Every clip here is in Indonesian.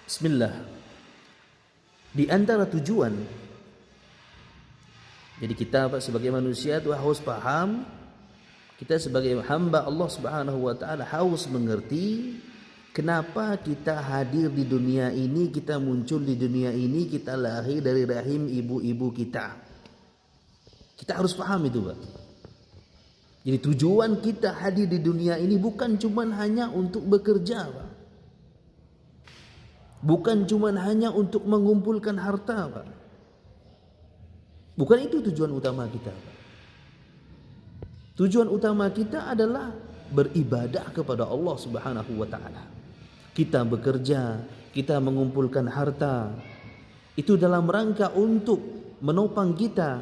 Bismillah. Di antara tujuan, jadi kita sebagai manusia itu harus paham, kita sebagai hamba Allah Subhanahu wa taala harus mengerti kenapa kita hadir di dunia ini, kita muncul di dunia ini, kita lahir dari rahim ibu-ibu kita. Kita harus paham itu, Pak. Jadi tujuan kita hadir di dunia ini bukan cuma hanya untuk bekerja, Pak. Bukan cuma hanya untuk mengumpulkan harta, Pak. Bukan itu tujuan utama kita, Pak. Tujuan utama kita adalah beribadah kepada Allah Subhanahu wa taala. Kita bekerja, kita mengumpulkan harta, itu dalam rangka untuk menopang kita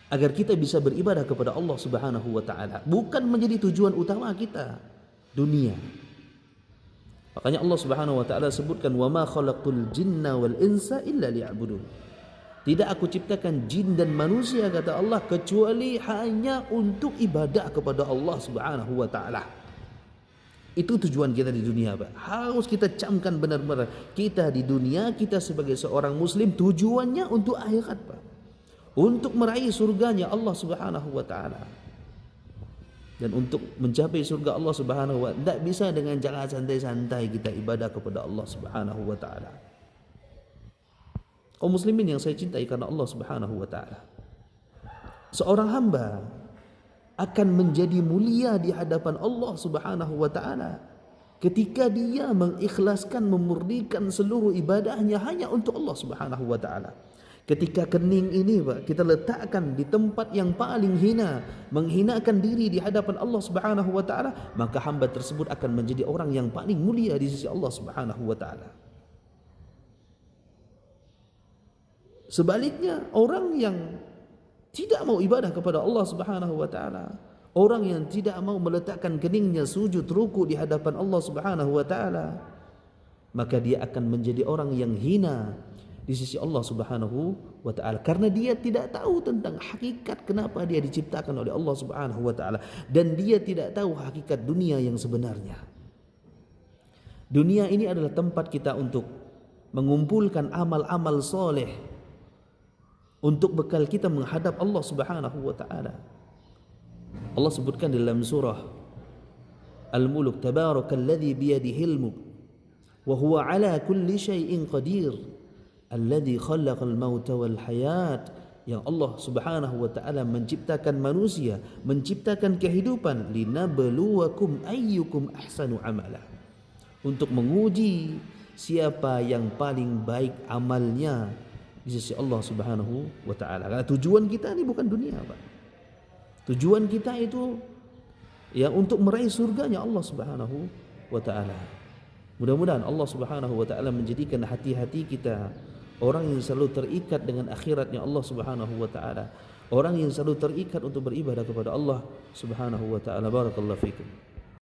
agar kita bisa beribadah kepada Allah Subhanahu wa taala, bukan menjadi tujuan utama kita dunia. Makanya Allah Subhanahu wa taala sebutkan wa ma khalaqtul jinna wal insa illa liya'budun. Tidak aku ciptakan jin dan manusia, kata Allah, kecuali hanya untuk ibadah kepada Allah Subhanahu wa taala. Itu tujuan kita di dunia, Pak. Harus kita camkan benar-benar. Kita di dunia, kita sebagai seorang muslim tujuannya untuk akhirat, Pak. Untuk meraih surganya Allah Subhanahu wa taala. Dan untuk mencapai surga Allah Subhanahu wa taala tidak bisa dengan cara santai-santai kita ibadah kepada Allah Subhanahu wa taala. Kaum muslimin yang saya cintai karena Allah Subhanahu wa taala, seorang hamba akan menjadi mulia di hadapan Allah Subhanahu wa taala ketika dia mengikhlaskan, memurnikan seluruh ibadahnya hanya untuk Allah Subhanahu wa taala. Ketika kening ini, Pak, kita letakkan di tempat yang paling hina, menghinakan diri di hadapan Allah Subhanahu wa taala, maka hamba tersebut akan menjadi orang yang paling mulia di sisi Allah Subhanahu wa taala. Sebaliknya, orang yang tidak mau ibadah kepada Allah Subhanahu wa taala, orang yang tidak mau meletakkan keningnya sujud ruku di hadapan Allah Subhanahu wa taala, maka dia akan menjadi orang yang hina di sisi Allah Subhanahu wa taala, karena dia tidak tahu tentang hakikat kenapa dia diciptakan oleh Allah Subhanahu wa taala, dan dia tidak tahu hakikat dunia yang sebenarnya. Dunia ini adalah tempat kita untuk mengumpulkan amal-amal soleh untuk bekal kita menghadap Allah Subhanahu wa taala. Allah sebutkan dalam surah Al-Mulk, tabarakalladzi biyadihil mulk wa huwa ala kulli syai'in qadir alladzi khalaqal mauta wal hayat, yang Allah Subhanahu wa taala menciptakan manusia, menciptakan kehidupan, linabluwakum ayyukum ahsanu amala, untuk menguji siapa yang paling baik amalnya di sisi Allah Subhanahu wa taala. Karena tujuan kita ini bukan dunia, Pak. Tujuan kita itu ya untuk meraih surganya Allah Subhanahu wa taala. Mudah-mudahan Allah Subhanahu wa taala menjadikan hati-hati kita orang yang selalu terikat dengan akhiratnya Allah Subhanahu wa taala, orang yang selalu terikat untuk beribadah kepada Allah Subhanahu wa taala. Barakallahu fikum.